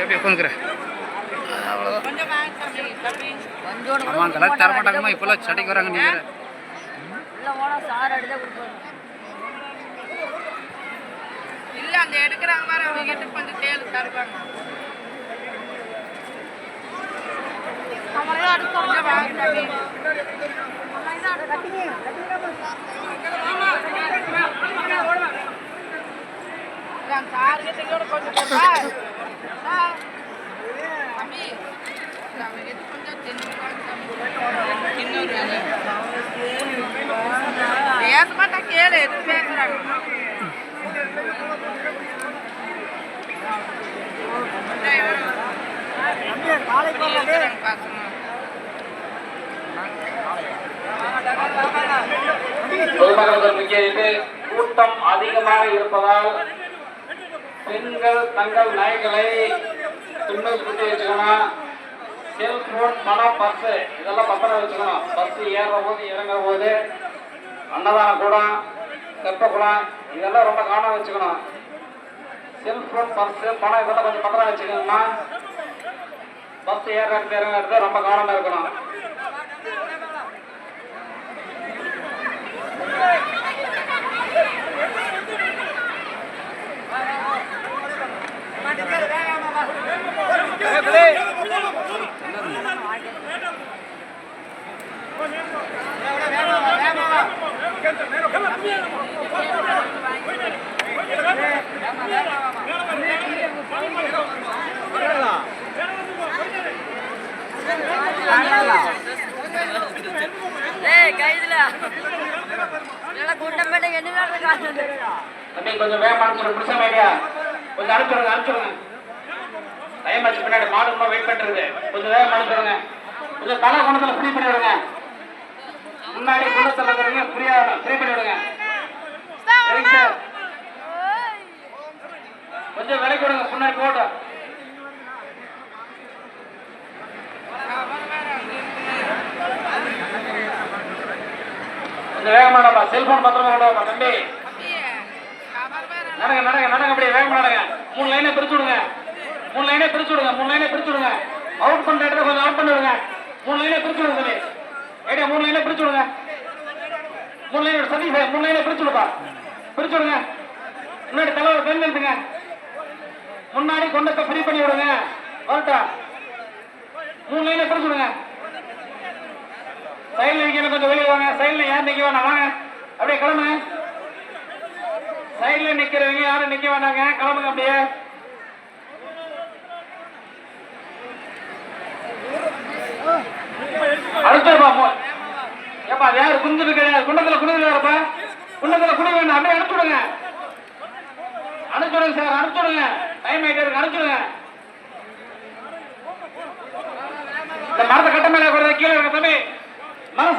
எப்படி உட்காந்துக்கிறேன் ஆமாம் கலர் தரமாட்டாங்கம்மா இப்போல்லாம் சட்டைக்கு வராங்க நீங்கள் இல்லை அந்த எடுக்கிறாங்க மாதிரி அவங்க கிட்ட கொஞ்சம் தேல் தருவாங்க சார்கிட்ட கொஞ்சம் தம்பி கொஞ்சம் பேச மாட்டா கேளு எது பேசுறாங்க பொதுமக்களுக்கு முக்கிய கூட்டம் அதிகமாக இருப்பதால் பெண்கள் தங்கள் நாய்களை பின்னல் சுற்றி வச்சுக்கணும். செல்போன், பணம், பர்ஸு இதெல்லாம் பத்திரம் வச்சுக்கணும். பஸ்ஸு ஏறுற போது இறங்குற போது அன்னதான கூடம், தெப்ப குளம் இதெல்லாம் ரொம்ப கவனம் வச்சுக்கணும். செல்போன், பர்ஸு, பணம் இதெல்லாம் கொஞ்சம் பத்திரம் வச்சுக்கணும்னா பஸ் ஏறுறது இறங்குறது ரொம்ப கவனமாக இருக்கணும். கொஞ்சம் வேகமா அனுப்பிச்சுடுங்க. கொஞ்சம் அனுப்பிச்சுடுங்க. டைம் ஆச்சு, பின்னாடி மாடு வெயிட் பண்றது. கொஞ்சம் வேகமா அனுப்பிச்சுடுங்க. கொஞ்சம் தலை குணத்துல ஃப்ரீ பண்ணி விடுங்க. முன்னாடி குணத்துல இருக்கிறவங்க ஃப்ரீ பண்ணி விடுங்க. சரிங்க சார், கொஞ்சம் விலைக்கு விடுங்க. முன்னாடி போட்டோம் கொஞ்சம் வேகமாடா. செல்போன் பத்திரமா விடுவா தம்பி. நடங்க நடங்க நடங்க, அப்படியே வேகமா நடங்க. 3 லைனை பிரிச்சு விடுங்க. 3 லைனை பிரிச்சு விடுங்க. 3 லைனை பிரிச்சு விடுங்க. அவுட் பண்ற இடத்துல கொஞ்சம் அவுட் பண்ணி விடுங்க. 3 லைனை பிரிச்சு விடுங்க தம்பி. ஐடியா 3 லைனை பிரிச்சு விடுங்க. 3 லைனை சரி 3 லைனை பிரிச்சு விடுப்பா. பிரிச்சு விடுங்க. முன்னாடி தலைவர் பெண் எழுதுங்க. முன்னாடி கொண்டத்தை ஃப்ரீ பண்ணி விடுங்க. வரட்டா 3 லைனை பிரிச்சு விடுங்க. சைடில் நிற்கணும், கொஞ்சம் வெளியே வாங்க. சைடில் யாரும் நிற்க வேணாம், வாங்க அப்படியே கிளம்புங்க. சைடில் நிற்கிறவங்க யாரும் நிற்க வேண்டாங்க, கிளம்புங்க அப்படியே. அனுப்பிச்சுடுப்பா. ஏப்பா யாரு குந்துட்டு கிடையாது, குண்டத்தில் குடிக்கிறாருப்பா. குண்டத்தில் குடி வேண்டாம், அப்படியே அனுப்பிச்சுடுங்க. அனுப்பிச்சுடுங்க சார், அனுப்பிச்சுடுங்க. டைம் ஆகிட்டு இருக்கு, அனுப்பிச்சுடுங்க. இந்த மரத்தை கட்ட மேலே கீழே இருக்க தம்பி மரம்